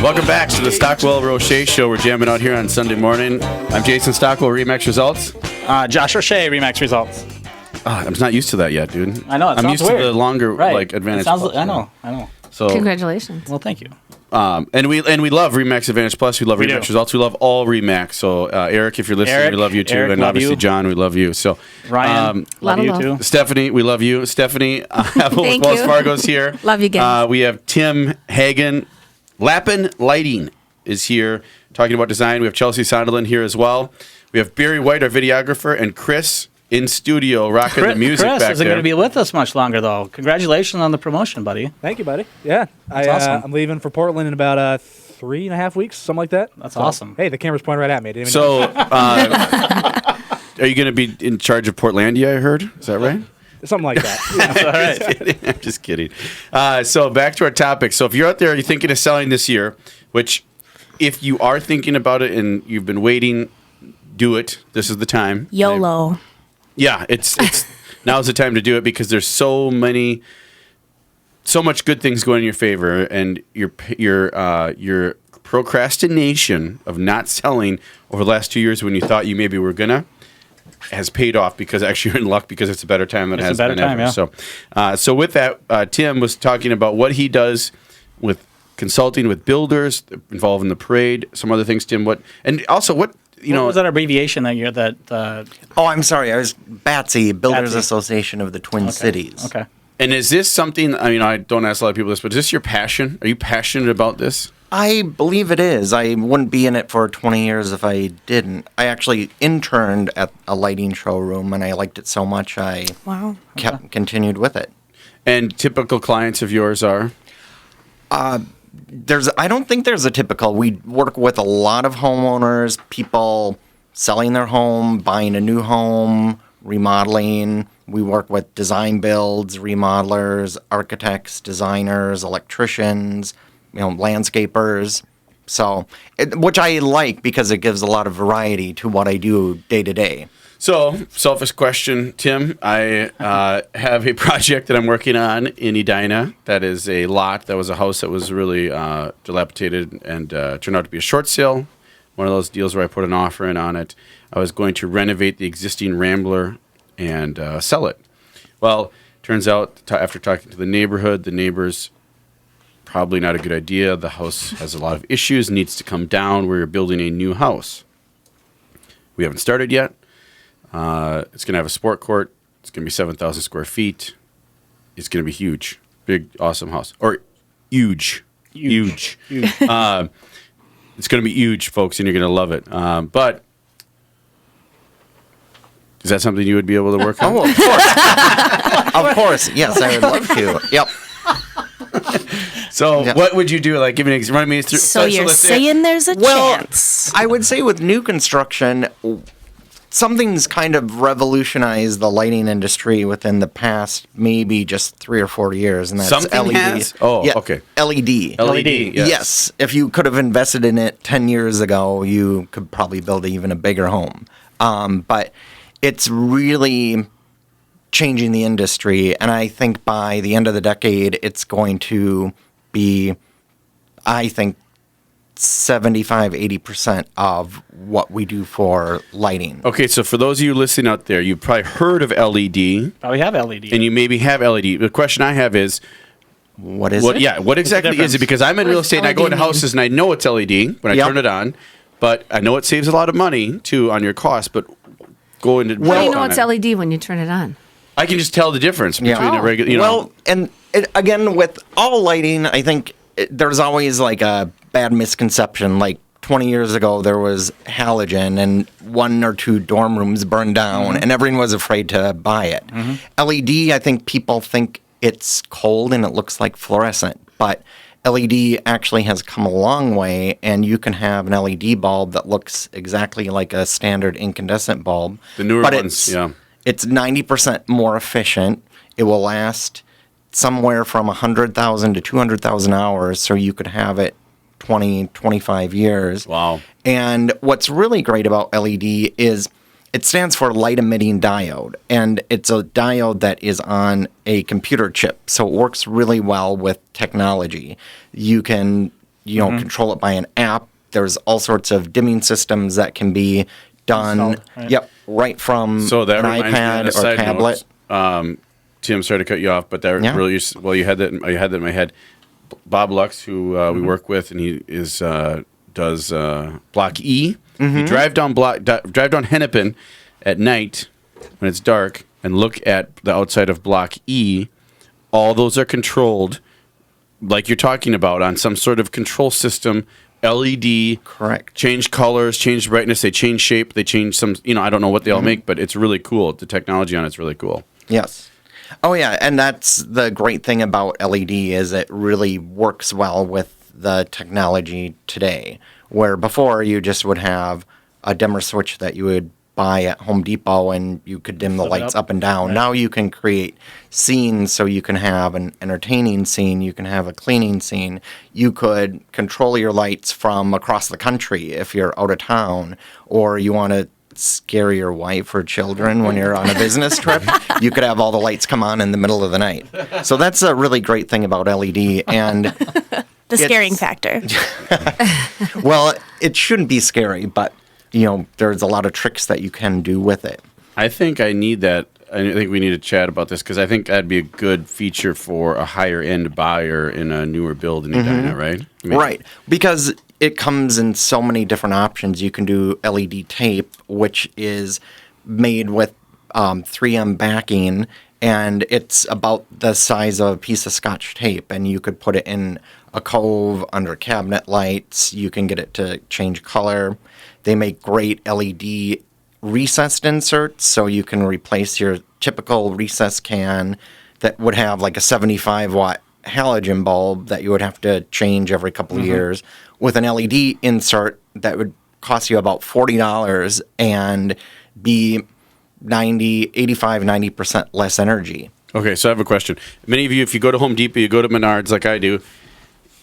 Welcome back to the Stockwell Roche Show. We're jamming out here on Sunday morning. I'm Jason Stockwell, Remax Results. Josh Roche, Remax Results. I'm not used to that yet, dude. I know, it I'm sounds used weird. to the longer, Right. Advantage Sounds, Plus. I know. So, Congratulations. Well, thank you. and we love Remax Advantage Plus. We love We Remax do. Results. We love all Remax. So, Eric, if you're listening, Eric, we love you too. Eric, And love obviously, you. John, we love you. So, Ryan, lot love of you love. too. Stephanie, we love you. Stephanie, Thank Wells you. Fargo's here. Love you guys. We have Tim Hagen. Lappin Lighting is here talking about design. We have Chelsea Sonderland here as well. We have Barry White, our videographer, and Chris in studio rocking the music Chris back isn't there. going to be with us much longer, though. Congratulations on the promotion, buddy. Thank you, buddy. Yeah, awesome. I'm leaving for Portland in about 3.5 weeks, something like that. That's awesome. Hey, the camera's pointing right at me. Didn't even So, are you going to be in charge of Portlandia, I heard? Is that right? know. Something like that. All right. I'm just kidding. So back to our topic. So if you're out there, you're thinking of selling this year, which if you are thinking about it and you've been waiting, do it. This is the time. YOLO. Yeah, it's now's the time to do it because there's so much good things going in your favor, and your procrastination of not selling over the last 2 years when you thought you maybe were gonna has paid off because actually you're in luck because it's a better time than it has been ever. Yeah. So with that, Tim was talking about what he does with consulting with builders involved in the parade, some other things. Tim, what What was that abbreviation that you're Oh, I'm sorry. I was BATSI, Builders BATSI. Association of the Twin Cities. Okay. And is this something? I mean, I don't ask a lot of people this, but is this your passion? Are you passionate about this? I believe it is. I wouldn't be in it for 20 years if I didn't. I actually interned at a lighting showroom, and I liked it so much I Wow. continued with it. And typical clients of yours are? I don't think there's a typical. We work with a lot of homeowners, people selling their home, buying a new home, remodeling. We work with design builds, remodelers, architects, designers, electricians, landscapers. So, which I like because it gives a lot of variety to what I do day to day. So, selfish question, Tim. I have a project that I'm working on in Edina. That is a lot. That was a house that was really dilapidated and turned out to be a short sale. One of those deals where I put an offer in on it. I was going to renovate the existing Rambler and sell it. Well, turns out after talking to the neighbors, probably not a good idea. The house has a lot of issues, needs to come down. We're building a new house. We haven't started yet. It's going to have a sport court. It's going to be 7,000 square feet. It's going to be huge. Big, awesome house. Or huge. Huge. It's going to be huge, folks, and you're going to love it. But is that something you would be able to work on? Oh, of course. Of course. Yes, I would love to. Yep. So Yeah. what would you do? Like, give me an example. Run me through. So you're let's say- saying there's a Well, chance. I would say with new construction, something's kind of revolutionized the lighting industry within the past maybe just 3 or 4 years, and that's Something LED. has? Oh, okay. LED. LED, yes. Yes. If you could have invested in it 10 years ago, you could probably build even a bigger home. But it's really changing the industry, and I think by the end of the decade, it's going to be, I think, 75-80% of what we do for lighting. Okay, so for those of you listening out there, you've probably heard of LED, Probably have LED. and you maybe have LED. The question I have is, What is what? it? Yeah, what exactly is difference? it? Because I'm in real estate and I go into LED mean? houses and I know it's LED when I Yep. turn it on, but I know it saves a lot of money too on your cost. But go into How do you depth know on it's it. LED when you turn it on? I can just tell the difference between Yeah. a regular. You know, Well, and again, with all lighting, I think there's always like a bad misconception. Like 20 years ago, there was halogen and 1 or 2 dorm rooms burned down, and everyone was afraid to buy it. LED, I think people think it's cold and it looks like fluorescent, but LED actually has come a long way, and you can have an LED bulb that looks exactly like a standard incandescent bulb. The newer but ones, yeah. It's 90% more efficient. It will last somewhere from 100,000 to 200,000 hours, so you could have it 20, 25 years. Wow. And what's really great about LED is it stands for light emitting diode, and it's a diode that is on a computer chip, so it works really well with technology. You can control it by an app. There's all sorts of dimming systems that can be done. Installed, right? Yep, right from So that an reminds me on a iPad or side tablet. note, Tim, sorry to cut you off, but that Yeah. really, well, you had that in my head. Bob Lux, who we work with, and he does Block E. You drive down Hennepin at night when it's dark and look at the outside of Block E. All those are controlled, like you're talking about, on some sort of control system. LED, Correct. Change colors, change brightness. They change shape. They change some. I don't know what they all make, but it's really cool. The technology on it's really cool. Yes. Oh, yeah, and that's the great thing about LED is it really works well with the technology today, where before you just would have a dimmer switch that you would buy at Home Depot and you could dim the Flip it lights up. up and down. Right. Now you can create scenes, so you can have an entertaining scene, you can have a cleaning scene, you could control your lights from across the country if you're out of town, or you want to scare your wife or children when you're on a business trip, you could have all the lights come on in the middle of the night. So that's a really great thing about LED. And The scaring factor. well, it shouldn't be scary, but there's a lot of tricks that you can do with it. I think I need that. I think we need to chat about this because I think that'd be a good feature for a higher end buyer in a newer build in Edina, right? I mean, Right, because it comes in so many different options. You can do LED tape, which is made with 3M backing, and it's about the size of a piece of Scotch tape, and you could put it in a cove under cabinet lights. You can get it to change color. They make great LED recessed inserts, so you can replace your typical recess can that would have like a 75-watt halogen bulb that you would have to change every couple of years with an LED insert that would cost you about $40 and be 90% less energy. Okay, so I have a question. Many of you, if you go to Home Depot, you go to Menards like I do,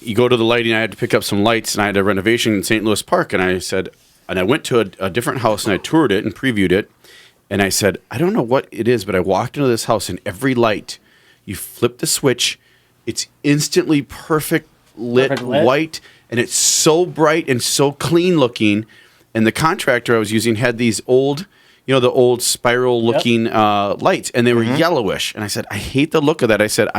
you go to the lighting. I had to pick up some lights, and I had a renovation in St. Louis Park, and I went to a different house, and I toured it and previewed it, and I said, I don't know what it is, but I walked into this house, and every light, you flip the switch, it's instantly perfect lit white, and it's so bright and so clean looking, and the contractor I was using had these old, the old spiral looking lights, and they were yellowish, and I said, I hate the look of that. I said,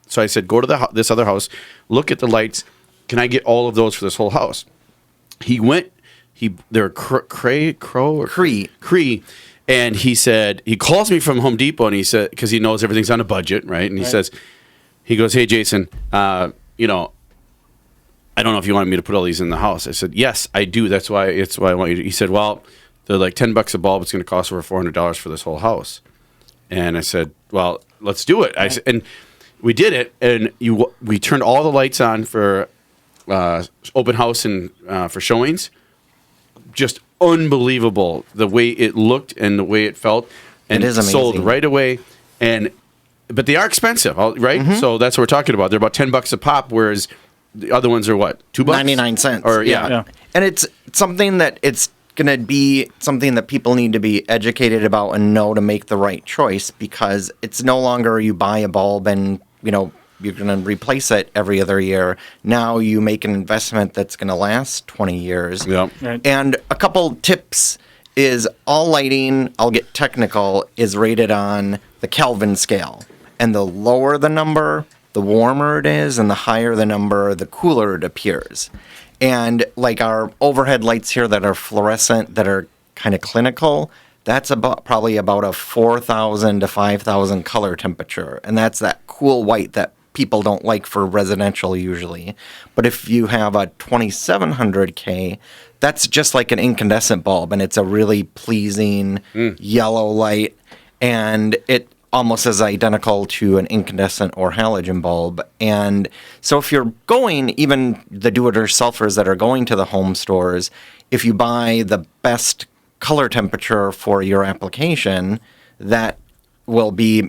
so I said, go to this other house, look at the lights, can I get all of those for this whole house? He went, they're Cree, and he said, he calls me from Home Depot, and he said, because he knows everything's on a budget, right? And he goes, hey, Jason, I don't know if you wanted me to put all these in the house. I said, yes, I do. That's why I want you to. He said, well, they're like $10 a bulb. It's going to cost over $400 for this whole house. And I said, well, let's do it. I said, and we did it, and we turned all the lights on for open house and for showings. Just unbelievable the way it looked and the way it felt, and It is amazing. sold right away. But they are expensive, right? So that's what we're talking about. They're about $10 a pop, whereas the other ones are what, $2? 99 cents. Or yeah. And it's something that it's going to be something that people need to be educated about and know to make the right choice, because it's no longer you buy a bulb and, you're going to replace it every other year. Now you make an investment that's going to last 20 years. Yeah. Right. And a couple tips is all lighting, I'll get technical, is rated on the Kelvin scale. And the lower the number, the warmer it is, and the higher the number, the cooler it appears. And like our overhead lights here that are fluorescent, that are kind of clinical, that's probably about a 4,000 to 5,000 color temperature. And that's that cool white that people don't like for residential usually. But if you have a 2700K, that's just like an incandescent bulb, and it's a really pleasing yellow light, and it almost is identical to an incandescent or halogen bulb. And so if you're going, even the do-it-yourselfers that are going to the home stores, if you buy the best color temperature for your application, that will be,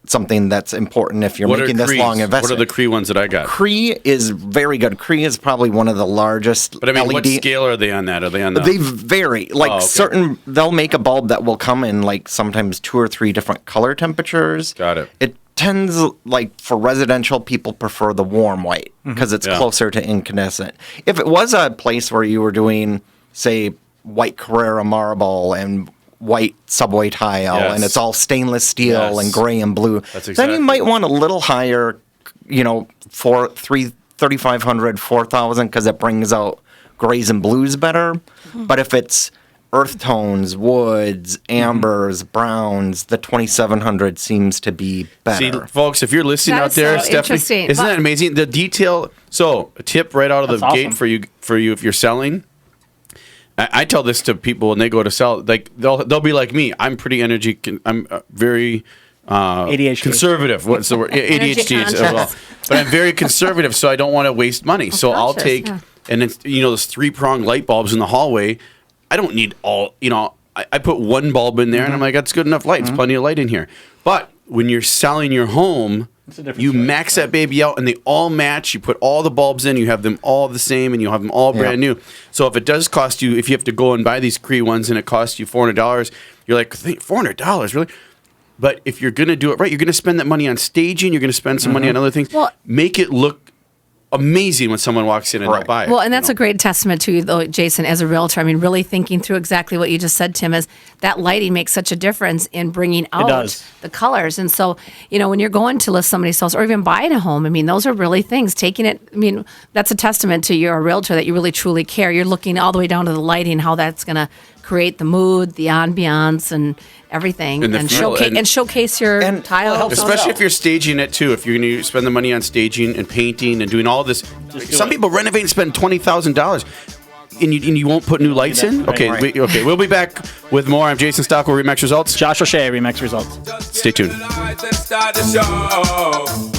something that's important if you're making this long investment. What are the Cree ones that I got? Cree is very good. Cree is probably one of the largest But I mean, LED. what scale are they on that? Are they on the... They vary. Like okay. they'll make a bulb that will come in like sometimes 2 or 3 different color temperatures. Got it. It tends, like, for residential, people prefer the warm white because it's Yeah. closer to incandescent. If it was a place where you were doing, say, white Carrara marble and white subway tile, Yes. and it's all stainless steel Yes. and gray and blue, That's then exactly. you might want a little higher, for 3,500, 4,000, because it brings out grays and blues better. But if it's earth tones, woods, ambers, browns, the 2,700 seems to be See, better. folks, if you're listening That out is there, so Stephanie, interesting. isn't But- that amazing? The detail. So, a tip right out of the That's gate awesome. for you if you're selling. I tell this to people when they go to sell. Like they'll be like me. I'm pretty I'm very ADHD. conservative. What's the word? ADHD as conscious. well. But I'm very conservative, so I don't want to waste money. So I'll conscious, take yeah. and it's those 3-prong light bulbs in the hallway. I don't need all. I put one bulb in there, and I'm like, that's good enough light. It's plenty of light in here. But when you're selling your home, It's a different you story. max that baby out, and they all match. You put all the bulbs in, you have them all the same, and you have them all brand new. So if it does cost you, if you have to go and buy these Cree ones, and it costs you $400, you're like, $400, really? But if you're going to do it right, you're going to spend that money on staging. You're going to spend some money on other things. Well- Make it look amazing when someone walks in and they'll Right. buy it. Well, and that's a great testament to you, though, Jason, as a realtor. I mean, really thinking through exactly what you just said, Tim, is that lighting makes such a difference in bringing out does. the colors. And so, when you're going to list somebody's house or even buying a home, I mean, those are really things. Taking it, I mean, that's a testament to you're a realtor that you really truly care. You're looking all the way down to the lighting, how that's going to create the mood, the ambiance, and everything, And the feel, and- showcase your And- tile. Especially if you're staging it too. If you're going to spend the money on staging and painting and doing all this, some people renovate and spend $20,000, and you won't put new lights in. Right, Okay, right. okay. We'll be back with more. I'm Jason Stockwell, Remax Results. Josh O'Shea, Remax Results. Stay tuned. Start the show.